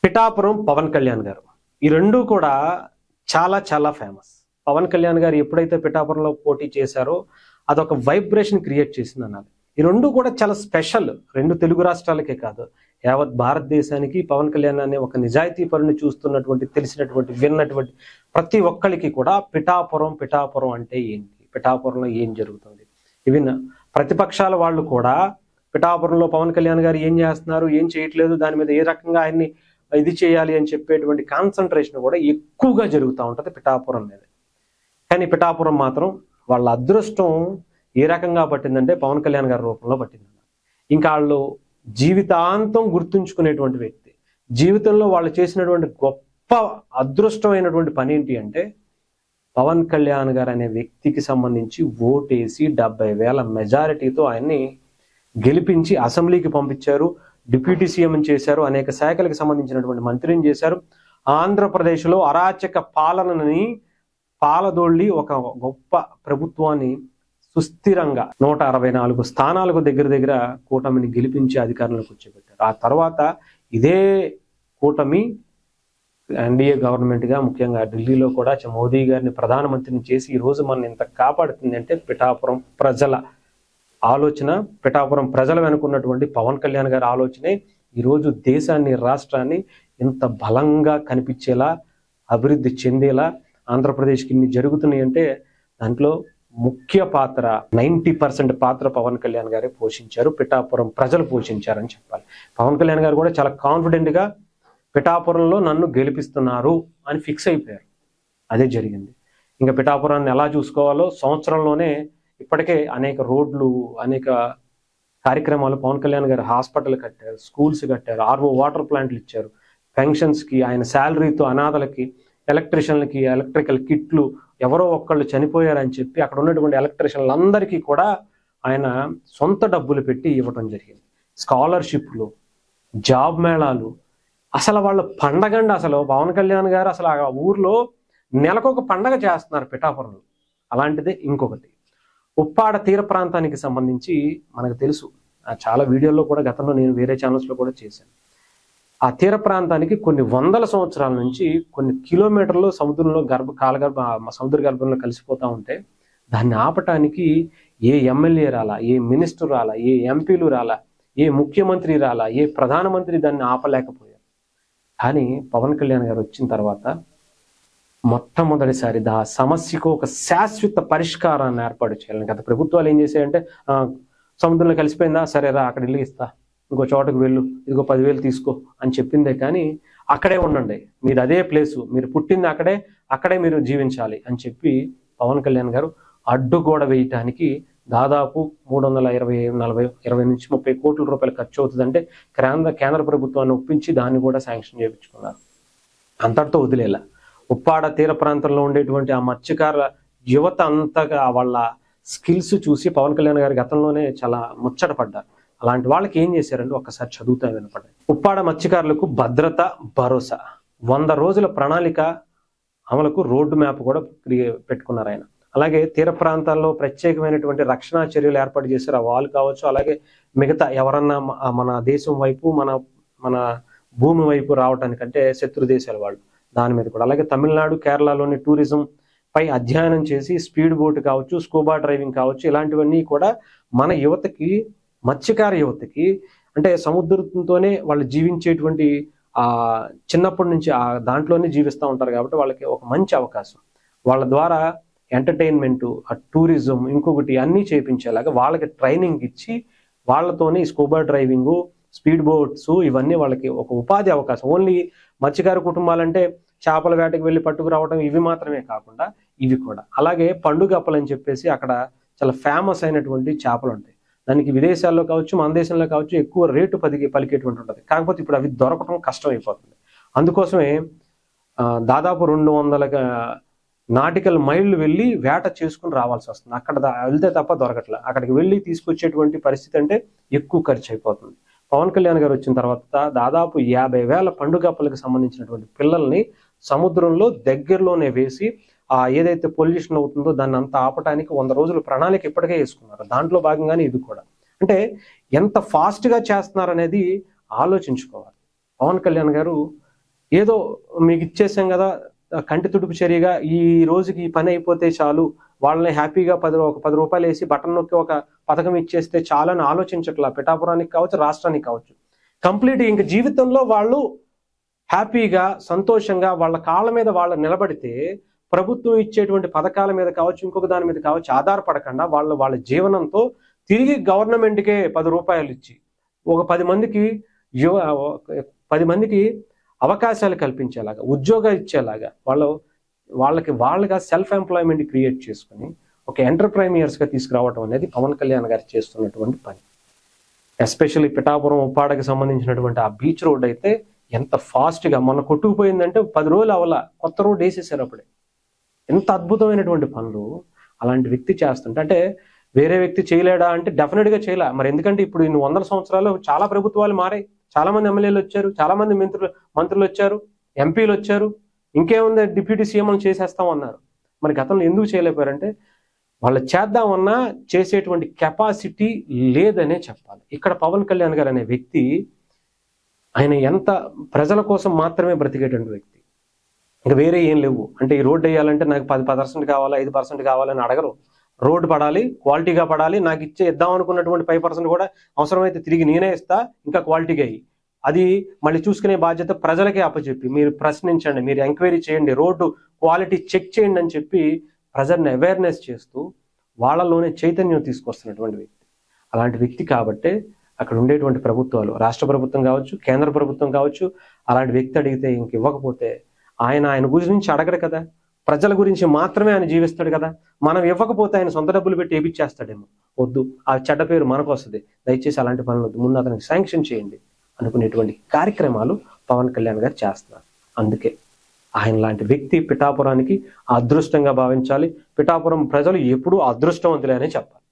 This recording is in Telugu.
పిఠాపురం పవన్ కళ్యాణ్ గారు ఈ రెండు కూడా చాలా చాలా ఫేమస్. పవన్ కళ్యాణ్ గారు ఎప్పుడైతే పిఠాపురంలో పోటీ చేశారో అదొక వైబ్రేషన్ క్రియేట్ చేసింది అన్నారు. ఈ రెండు కూడా చాలా స్పెషల్. రెండు తెలుగు రాష్ట్రాలకే కాదు, యావత్ భారతదేశానికి పవన్ కళ్యాణ్ అనే ఒక నిజాయితీ పరుని చూస్తున్నటువంటి, తెలిసినటువంటి, విన్నటువంటి ప్రతి ఒక్కరికి కూడా పిఠాపురం అంటే ఏంటి, పిఠాపురంలో ఏం జరుగుతుంది, ఈవెన్ ప్రతిపక్షాల వాళ్ళు కూడా పిఠాపురంలో పవన్ కళ్యాణ్ గారు ఏం చేస్తున్నారు, ఏం చేయట్లేదు, దాని మీద ఏ రకంగా ఆయన్ని ఇది చేయాలి అని చెప్పేటువంటి కాన్సన్ట్రేషన్ కూడా ఎక్కువగా జరుగుతూ ఉంటుంది పిఠాపురం మీద. కానీ పిఠాపురం మాత్రం వాళ్ళ అదృష్టం ఏ రకంగా పట్టిందంటే పవన్ కళ్యాణ్ గారి రూపంలో పట్టింది. ఇంకా వాళ్ళు జీవితాంతం గుర్తుంచుకునేటువంటి వ్యక్తి, జీవితంలో వాళ్ళు చేసినటువంటి గొప్ప అదృష్టమైనటువంటి పని ఏంటి అంటే పవన్ కళ్యాణ్ గారు అనే వ్యక్తికి సంబంధించి ఓటేసి 70,000 మెజారిటీతో ఆయన్ని గెలిపించి అసెంబ్లీకి పంపించారు, డిప్యూటీ సీఎం చేశారు, అనేక శాఖలకు సంబంధించినటువంటి మంత్రిని చేశారు. ఆంధ్రప్రదేశ్లో అరాచక పాలనని పాలదోళ్ళి ఒక గొప్ప ప్రభుత్వాన్ని సుస్థిరంగా 164 స్థానాలకు దగ్గర కూటమిని గెలిపించి అధికారంలోకి వచ్చేపెట్టారు. ఆ తర్వాత ఇదే కూటమి ఎన్డీఏ గవర్నమెంట్గా ముఖ్యంగా ఢిల్లీలో కూడా మోదీ గారిని ప్రధానమంత్రిని చేసి ఈరోజు మన ఇంత కాపాడుతుంది అంటే పిఠాపురం ప్రజల ఆలోచన, పిఠాపురం ప్రజల వెనుకున్నటువంటి పవన్ కళ్యాణ్ గారి ఆలోచనే ఈరోజు దేశాన్ని, రాష్ట్రాన్ని ఇంత బలంగా కనిపించేలా, అభివృద్ధి చెందేలా ఆంధ్రప్రదేశ్కి ఇన్ని జరుగుతున్నాయి అంటే దాంట్లో ముఖ్య పాత్ర 90% పాత్ర పవన్ కళ్యాణ్ గారే పోషించారు, పిఠాపురం ప్రజలు పోషించారని చెప్పాలి. పవన్ కళ్యాణ్ గారు కూడా చాలా కాన్ఫిడెంట్గా పిఠాపురంలో నన్ను గెలిపిస్తున్నారు అని ఫిక్స్ అయిపోయారు. అదే జరిగింది. ఇంకా పిఠాపురాన్ని ఎలా చూసుకోవాలో సంవత్సరంలోనే ఇప్పటికే అనేక రోడ్లు, అనేక కార్యక్రమాలు పవన్ కళ్యాణ్ గారు హాస్పిటల్ కట్టారు, స్కూల్స్ కట్టారు, ఆర్ఓ వాటర్ ప్లాంట్లు ఇచ్చారు, పెన్షన్స్కి, ఆయన శాలరీతో అనాథలకి, ఎలక్ట్రీషియన్లకి ఎలక్ట్రికల్ కిట్లు, ఎవరో ఒక్కళ్ళు చనిపోయారని చెప్పి అక్కడ ఉన్నటువంటి ఎలక్ట్రీషియన్లందరికీ కూడా ఆయన సొంత డబ్బులు పెట్టి ఇవ్వడం జరిగింది. స్కాలర్షిప్లు, జాబ్ మేళాలు, అసలు వాళ్ళ పండగండి. అసలు పవన్ కళ్యాణ్ గారు అసలు ఆ ఊర్లో నెలకొక పండగ చేస్తున్నారు పిఠాపురంలో. అలాంటిదే ఇంకొకటి ఉప్పాడ తీర ప్రాంతానికి సంబంధించి మనకు తెలుసు, చాలా వీడియోల్లో కూడా గతంలో నేను వేరే ఛానల్స్లో కూడా చేశాను. ఆ తీర ప్రాంతానికి కొన్ని వందల సంవత్సరాల నుంచి కొన్ని కిలోమీటర్లు సముద్రంలో సముద్ర గర్భంలో కలిసిపోతూ ఉంటే దాన్ని ఆపటానికి ఏ ఎమ్మెల్యే రాలా, ఏ మినిస్టర్ రాలా, ఏ ఎంపీలు రాలా, ఏ ముఖ్యమంత్రి రాలా, ఏ ప్రధానమంత్రి దాన్ని ఆపలేకపోయారు. కానీ పవన్ కళ్యాణ్ గారు వచ్చిన తర్వాత మొట్టమొదటిసారి ఆ సమస్యకు ఒక శాశ్వత పరిష్కారాన్ని ఏర్పాటు చేయాలని గత ప్రభుత్వాలు ఏం చేశాయంటే సముద్రంలో కలిసిపోయిందా, సరేరా అక్కడ ఇల్లు ఇస్తా, ఇంకో చోటకు వెళ్ళు, ఇదిగో 10,000 తీసుకో అని చెప్పిందే కానీ అక్కడే ఉండండి, మీరు అదే ప్లేసు, మీరు పుట్టింది అక్కడే మీరు జీవించాలి అని చెప్పి పవన్ కళ్యాణ్ గారు అడ్డుగోడ వేయటానికి దాదాపు 320 నుంచి 30 కోట్ల రూపాయలు ఖర్చు అవుతుందంటే కేంద్ర ప్రభుత్వాన్ని ఒప్పించి దాన్ని కూడా శాంక్షన్ చేయించుకున్నారు. అంతటితో వదిలేలా ఉప్పాడ తీర ప్రాంతంలో ఉండేటువంటి ఆ మత్స్యకారుల యువత అంతగా వాళ్ళ స్కిల్స్ చూసి పవన్ కళ్యాణ్ గారి గతంలోనే చాలా ముచ్చట పడ్డారు. అలాంటి వాళ్ళకి ఏం చేశారంటే ఒక్కసారి చదువుతా వినపడ్డాయి. ఉప్పాడ మత్స్యకారులకు భద్రత, భరోసా, 100 రోజుల ప్రణాళిక అమలుకు రోడ్డు మ్యాప్ కూడా పెట్టుకున్నారు ఆయన. అలాగే తీర ప్రాంతాల్లో ప్రత్యేకమైనటువంటి రక్షణ చర్యలు ఏర్పాటు చేశారు. ఆ వాళ్ళు కావచ్చు, అలాగే మిగతా ఎవరన్నా మన దేశం వైపు, మన భూమి వైపు రావటానికంటే శత్రు దేశాల వాళ్ళు దాని మీద కూడా. అలాగే తమిళనాడు, కేరళలోని టూరిజం పై అధ్యయనం చేసి స్పీడ్ బోట్ కావచ్చు, స్కూబా డ్రైవింగ్ కావచ్చు, ఇలాంటివన్నీ కూడా మన యువతకి, మత్స్యకార యువతకి, అంటే సముద్రంతోనే వాళ్ళు జీవించేటువంటి చిన్నప్పటి నుంచి దాంట్లోనే జీవిస్తూ ఉంటారు కాబట్టి వాళ్ళకి ఒక మంచి అవకాశం. వాళ్ళ ద్వారా ఎంటర్టైన్మెంటు, టూరిజం, ఇంకొకటి అన్నీ చేయించేలాగా వాళ్ళకి ట్రైనింగ్ ఇచ్చి వాళ్ళతోనే స్కూబా డ్రైవింగు, స్పీడ్ బోట్స్ ఇవన్నీ వాళ్ళకి ఒక ఉపాధి అవకాశం. ఓన్లీ మత్స్యకార కుటుంబాలంటే చేపల వేటకి వెళ్ళి పట్టుకు రావడం ఇవి మాత్రమే కాకుండా ఇవి కూడా. అలాగే పండుగ అప్పలని చెప్పేసి అక్కడ చాలా ఫేమస్ అయినటువంటి చేపలు ఉంటాయి. దానికి విదేశాల్లో కావచ్చు, మన దేశంలో కావచ్చు ఎక్కువ రేటు పలికేటువంటి ఉంటుంది. కాకపోతే ఇప్పుడు అవి దొరకడం కష్టం అయిపోతుంది. అందుకోసమే దాదాపు 200 నాటికల్ మైళ్ళు వెళ్ళి వేట చేసుకుని రావాల్సి వస్తుంది. అక్కడ వెళ్తే తప్ప దొరకట్లే. అక్కడికి వెళ్ళి తీసుకొచ్చేటువంటి పరిస్థితి అంటే ఎక్కువ ఖర్చు అయిపోతుంది. పవన్ కళ్యాణ్ గారు వచ్చిన తర్వాత దాదాపు 50,000 పండుగప్పలకు సంబంధించినటువంటి పిల్లల్ని సముద్రంలో దగ్గరలోనే వేసి ఏదైతే పొల్యూషన్ అవుతుందో దాన్ని అంతా ఆపటానికి 100 రోజుల ప్రణాళిక ఇప్పటికే వేసుకున్నారు. దాంట్లో భాగంగానే ఇది కూడా. అంటే ఎంత ఫాస్ట్గా చేస్తున్నారనేది ఆలోచించుకోవాలి. పవన్ కళ్యాణ్ గారు ఏదో మీకు ఇచ్చేసాం కదా, కంటి తుడుపు చర్యగా ఈ రోజుకి ఈ పని అయిపోతే చాలు, వాళ్ళని హ్యాపీగా ఒక 10 రూపాయలు వేసి బటన్ నొక్కి ఒక పథకం ఇచ్చేస్తే చాలు అని ఆలోచించట్లా. పిఠాపురానికి కావచ్చు, రాష్ట్రానికి కావచ్చు. కంప్లీట్ ఇంక జీవితంలో వాళ్ళు హ్యాపీగా, సంతోషంగా వాళ్ళ కాళ్ళ మీద వాళ్ళు నిలబడితే ప్రభుత్వం ఇచ్చేటువంటి పథకాల మీద కావచ్చు, ఇంకొక దాని మీద కావచ్చు ఆధారపడకుండా వాళ్ళ జీవనంతో తిరిగి గవర్నమెంట్కే 10 రూపాయలు ఇచ్చి ఒక 10 మందికి అవకాశాలు కల్పించేలాగా, ఉద్యోగాలు ఇచ్చేలాగా, వాళ్ళగా సెల్ఫ్ ఎంప్లాయ్మెంట్ క్రియేట్ చేసుకుని ఒక ఎంటర్ప్రైనియర్స్గా తీసుకురావడం అనేది పవన్ కళ్యాణ్ గారు చేస్తున్నటువంటి పని. ఎస్పెషల్లీ పిఠాపురం ఉప్పాడకి సంబంధించినటువంటి ఆ బీచ్ రోడ్ అయితే ఎంత ఫాస్ట్గా మొన్న కొట్టుకుపోయిందంటే 10 రోజులు అవలా, కొత్త రోడ్ వేసేసారు అప్పుడే. ఎంత అద్భుతమైనటువంటి పనులు అలాంటి వ్యక్తి చేస్తుంటే, అంటే వేరే వ్యక్తి చేయలేడా అంటే డెఫినెట్గా చేయలే. మరి ఎందుకంటే ఇప్పుడు ఇన్ని 100 సంవత్సరాలు చాలా ప్రభుత్వాలు మారాయి, చాలా మంది ఎమ్మెల్యేలు వచ్చారు, చాలా మంది మంత్రులు వచ్చారు, ఎంపీలు వచ్చారు, ఇంకేముంది డిప్యూటీ సీఎంలు చేసేస్తామన్నారు. మరి గతంలో ఎందుకు చేయలేకపోయారంటే వాళ్ళు చేద్దామన్నా చేసేటువంటి కెపాసిటీ లేదనే చెప్పాలి. ఇక్కడ పవన్ కళ్యాణ్ గారు అనే వ్యక్తి, ఆయన ఎంత ప్రజల కోసం మాత్రమే బ్రతికేటువంటి వ్యక్తి, ఇంకా వేరే ఏం లేవు. అంటే ఈ రోడ్డు వేయాలంటే నాకు 10% కావాలా, 5% కావాలని అడగరు. రోడ్డు పడాలి, క్వాలిటీగా పడాలి, నాకు ఇద్దాం అనుకున్నటువంటి 5% కూడా అవసరమైతే తిరిగి నేనే ఇస్తా, ఇంకా క్వాలిటీగా అయ్యి అది మళ్ళీ చూసుకునే బాధ్యత ప్రజలకే అప్పచెప్పి మీరు ప్రశ్నించండి, మీరు ఎంక్వైరీ చేయండి, రోడ్డు క్వాలిటీ చెక్ చేయండి అని చెప్పి ప్రజల్ని అవేర్నెస్ చేస్తూ వాళ్ళలోనే చైతన్యం తీసుకొస్తున్నటువంటి వ్యక్తి. అలాంటి వ్యక్తి కాబట్టే అక్కడ ఉండేటువంటి ప్రభుత్వాలు, రాష్ట్ర ప్రభుత్వం కావచ్చు, కేంద్ర ప్రభుత్వం కావచ్చు, అలాంటి వ్యక్తి అడిగితే ఇంక ఇవ్వకపోతే ఆయన గురించి అడగడు కదా, ప్రజల గురించి మాత్రమే ఆయన జీవిస్తాడు కదా. మనం ఇవ్వకపోతే ఆయన సొంత డబ్బులు పెట్టి ఏపిచ్చేస్తాడేమో. వద్దు, ఆ చెడ్డ పేరు మనకు వస్తుంది, దయచేసి అలాంటి పనులు వద్దు, ముందు అతనికి శాంక్షన్ చేయండి అనుకునేటువంటి కార్యక్రమాలు పవన్ కళ్యాణ్ గారు చేస్తున్నారు. అందుకే ఆయన లాంటి వ్యక్తి పిఠాపురానికి అదృష్టంగా భావించాలి. పిఠాపురం ప్రజలు ఎప్పుడూ అదృష్టవంతులే అనే చెప్పాలి.